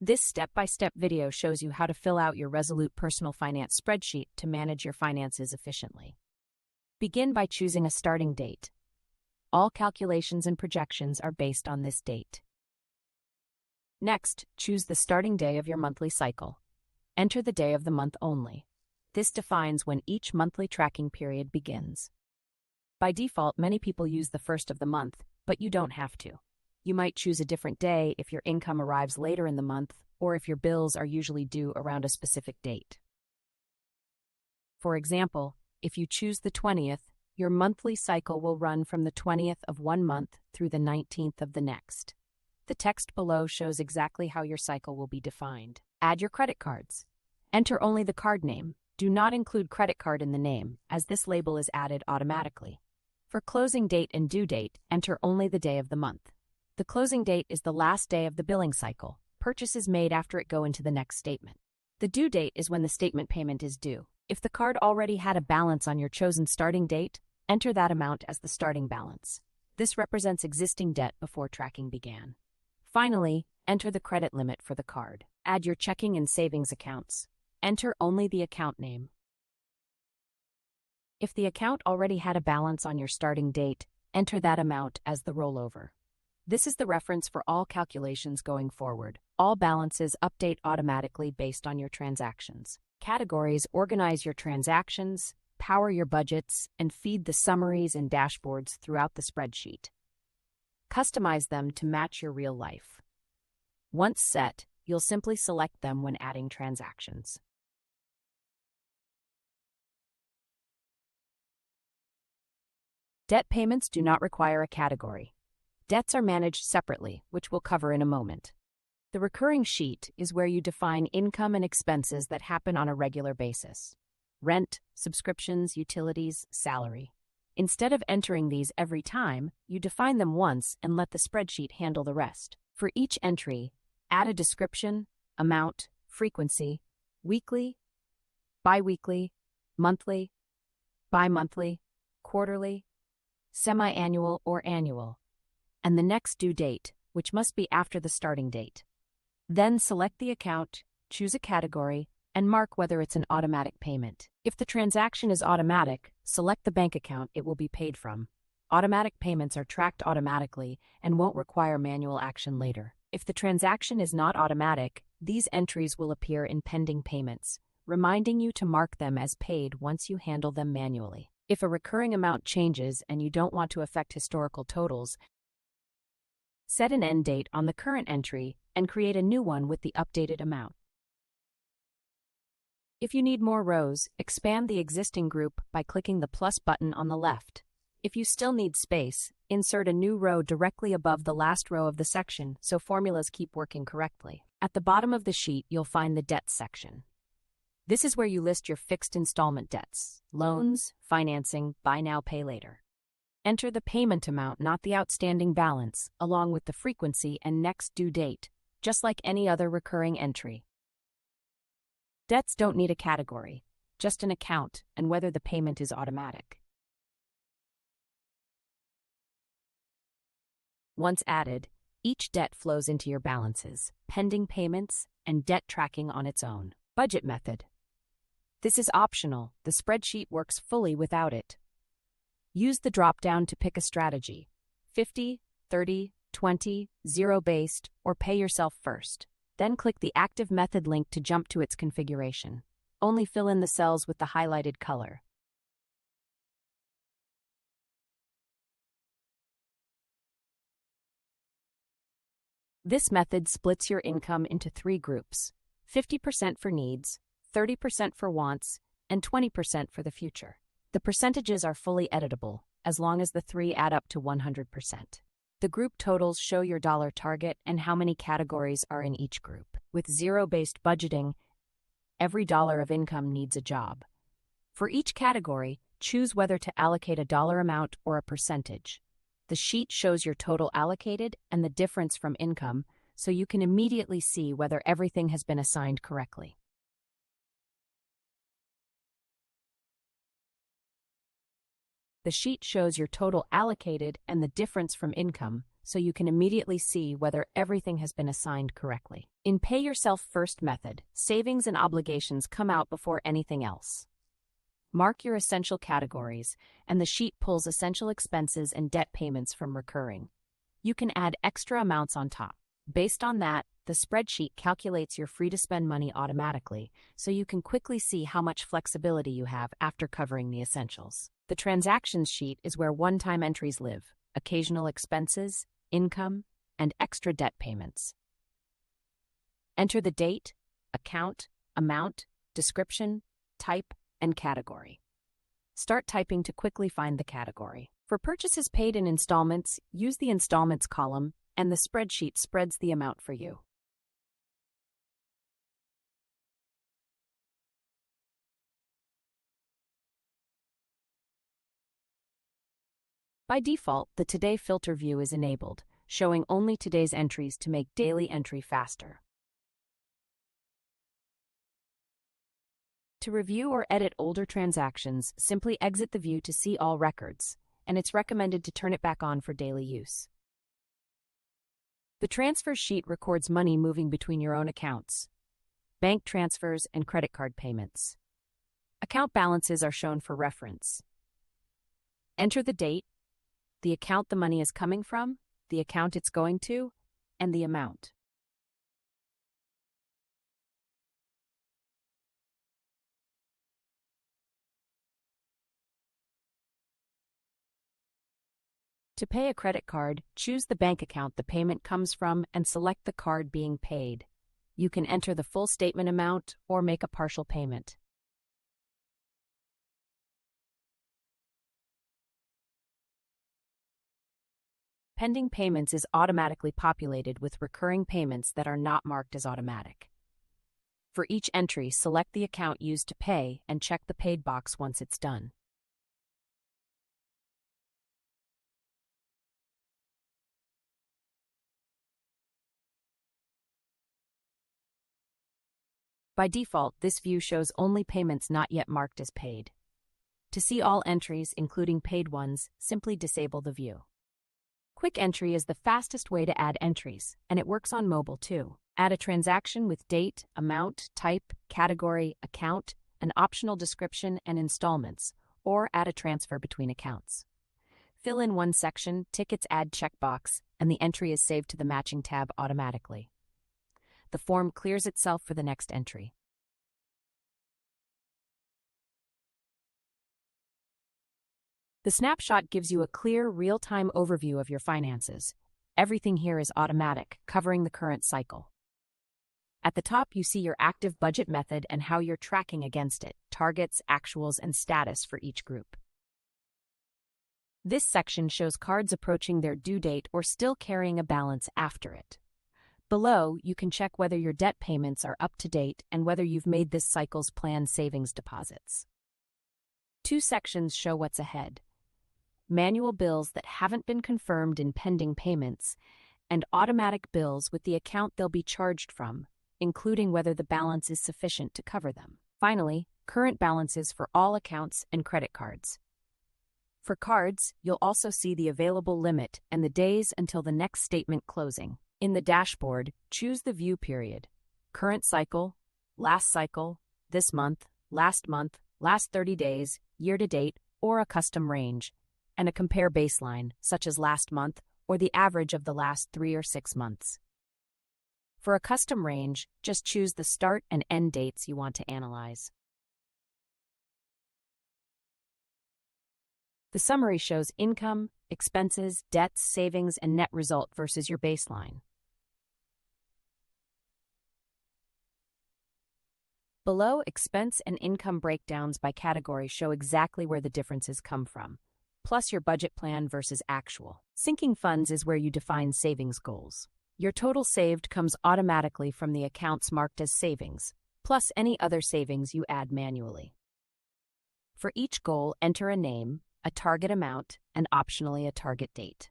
This step-by-step video shows you how to fill out your Resolute personal finance spreadsheet to manage your finances efficiently. Begin by choosing a starting date. All calculations and projections are based on this date. Next, choose the starting day of your monthly cycle. Enter the day of the month only. This defines when each monthly tracking period begins. By default, many people use the first of the month, but you don't have to. You might choose a different day if your income arrives later in the month or if your bills are usually due around a specific date. For example, if you choose the 20th, your monthly cycle will run from the 20th of one month through the 19th of the next. The text below shows exactly how your cycle will be defined. Add your credit cards. Enter only the card name. Do not include credit card in the name, as this label is added automatically. For closing date and due date, enter only the day of the month. The closing date is the last day of the billing cycle. Purchases made after it go into the next statement. The due date is when the statement payment is due. If the card already had a balance on your chosen starting date, enter that amount as the starting balance. This represents existing debt before tracking began. Finally, enter the credit limit for the card. Add your checking and savings accounts. Enter only the account name. If the account already had a balance on your starting date, enter that amount as the rollover. This is the reference for all calculations going forward. All balances update automatically based on your transactions. Categories organize your transactions, power your budgets, and feed the summaries and dashboards throughout the spreadsheet. Customize them to match your real life. Once set, you'll simply select them when adding transactions. Debt payments do not require a category. Debts are managed separately, which we'll cover in a moment. The recurring sheet is where you define income and expenses that happen on a regular basis. Rent, subscriptions, utilities, salary. Instead of entering these every time, you define them once and let the spreadsheet handle the rest. For each entry, add a description, amount, frequency, weekly, bi-weekly, monthly, bi-monthly, quarterly, semi-annual or annual, and the next due date, which must be after the starting date. Then select the account, choose a category, and mark whether it's an automatic payment. If the transaction is automatic, select the bank account it will be paid from. Automatic payments are tracked automatically and won't require manual action later. If the transaction is not automatic, these entries will appear in pending payments, reminding you to mark them as paid once you handle them manually. If a recurring amount changes and you don't want to affect historical totals, set an end date on the current entry and create a new one with the updated amount. If you need more rows, expand the existing group by clicking the plus button on the left. If you still need space, insert a new row directly above the last row of the section so formulas keep working correctly. At the bottom of the sheet, you'll find the Debts section. This is where you list your fixed installment debts, loans, financing, buy now, pay later. Enter the payment amount, not the outstanding balance, along with the frequency and next due date, just like any other recurring entry. Debts don't need a category, just an account and whether the payment is automatic. Once added, each debt flows into your balances, pending payments, and debt tracking on its own. Budget method. This is optional. The spreadsheet works fully without it. Use the drop-down to pick a strategy: 50, 30, 20, zero-based, or pay yourself first. Then click the Active Method link to jump to its configuration. Only fill in the cells with the highlighted color. This method splits your income into 3 groups: 50% for needs, 30% for wants, and 20% for the future. The percentages are fully editable, as long as the 3 add up to 100%. The group totals show your dollar target and how many categories are in each group. With zero-based budgeting, every dollar of income needs a job. For each category, choose whether to allocate a dollar amount or a percentage. The sheet shows your total allocated and the difference from income, so you can immediately see whether everything has been assigned correctly. The sheet shows your total allocated and the difference from income, so you can immediately see whether everything has been assigned correctly. In Pay Yourself First method, savings and obligations come out before anything else. Mark your essential categories, and the sheet pulls essential expenses and debt payments from recurring. You can add extra amounts on top. Based on that, the spreadsheet calculates your free-to-spend money automatically, so you can quickly see how much flexibility you have after covering the essentials. The transactions sheet is where one-time entries live: occasional expenses, income, and extra debt payments. Enter the date, account, amount, description, type, and category. Start typing to quickly find the category. For purchases paid in installments, use the installments column, and the spreadsheet spreads the amount for you. By default, the Today filter view is enabled, showing only today's entries to make daily entry faster. To review or edit older transactions, simply exit the view to see all records, and it's recommended to turn it back on for daily use. The transfer sheet records money moving between your own accounts, bank transfers, and credit card payments. Account balances are shown for reference. Enter the date, the account the money is coming from, the account it's going to, and the amount. To pay a credit card, choose the bank account the payment comes from and select the card being paid. You can enter the full statement amount or make a partial payment. Pending payments is automatically populated with recurring payments that are not marked as automatic. For each entry, select the account used to pay and check the paid box once it's done. By default, this view shows only payments not yet marked as paid. To see all entries, including paid ones, simply disable the view. Quick Entry is the fastest way to add entries, and it works on mobile too. Add a transaction with date, amount, type, category, account, an optional description, and installments, or add a transfer between accounts. Fill in one section, tick its Add checkbox, and the entry is saved to the matching tab automatically. The form clears itself for the next entry. The snapshot gives you a clear, real-time overview of your finances. Everything here is automatic, covering the current cycle. At the top, you see your active budget method and how you're tracking against it, targets, actuals, and status for each group. This section shows cards approaching their due date or still carrying a balance after it. Below, you can check whether your debt payments are up to date and whether you've made this cycle's planned savings deposits. Two sections show what's ahead: manual bills that haven't been confirmed in pending payments, and automatic bills with the account they'll be charged from, including whether the balance is sufficient to cover them. Finally, current balances for all accounts and credit cards. For cards, you'll also see the available limit and the days until the next statement closing. In the dashboard, choose the view period: current cycle, last cycle, this month, last 30 days, year-to-date, or a custom range, and a compare baseline, such as last month or the average of the last 3 or 6 months. For a custom range, just choose the start and end dates you want to analyze. The summary shows income, expenses, debts, savings, and net result versus your baseline. Below, expense and income breakdowns by category show exactly where the differences come from, plus your budget plan versus actual. Sinking funds is where you define savings goals. Your total saved comes automatically from the accounts marked as savings, plus any other savings you add manually. For each goal, enter a name, a target amount, and optionally a target date.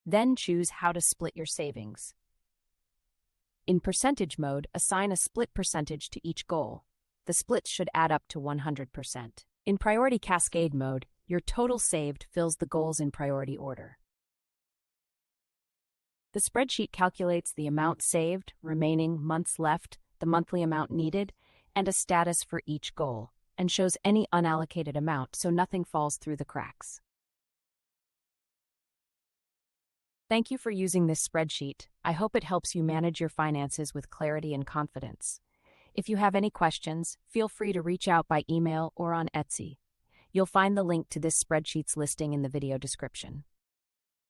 Then choose how to split your savings. In percentage mode, assign a split percentage to each goal. The splits should add up to 100%. In priority cascade mode, your total saved fills the goals in priority order. The spreadsheet calculates the amount saved, remaining months left, the monthly amount needed, and a status for each goal, and shows any unallocated amount so nothing falls through the cracks. Thank you for using this spreadsheet. I hope it helps you manage your finances with clarity and confidence. If you have any questions, feel free to reach out by email or on Etsy. You'll find the link to this spreadsheet's listing in the video description.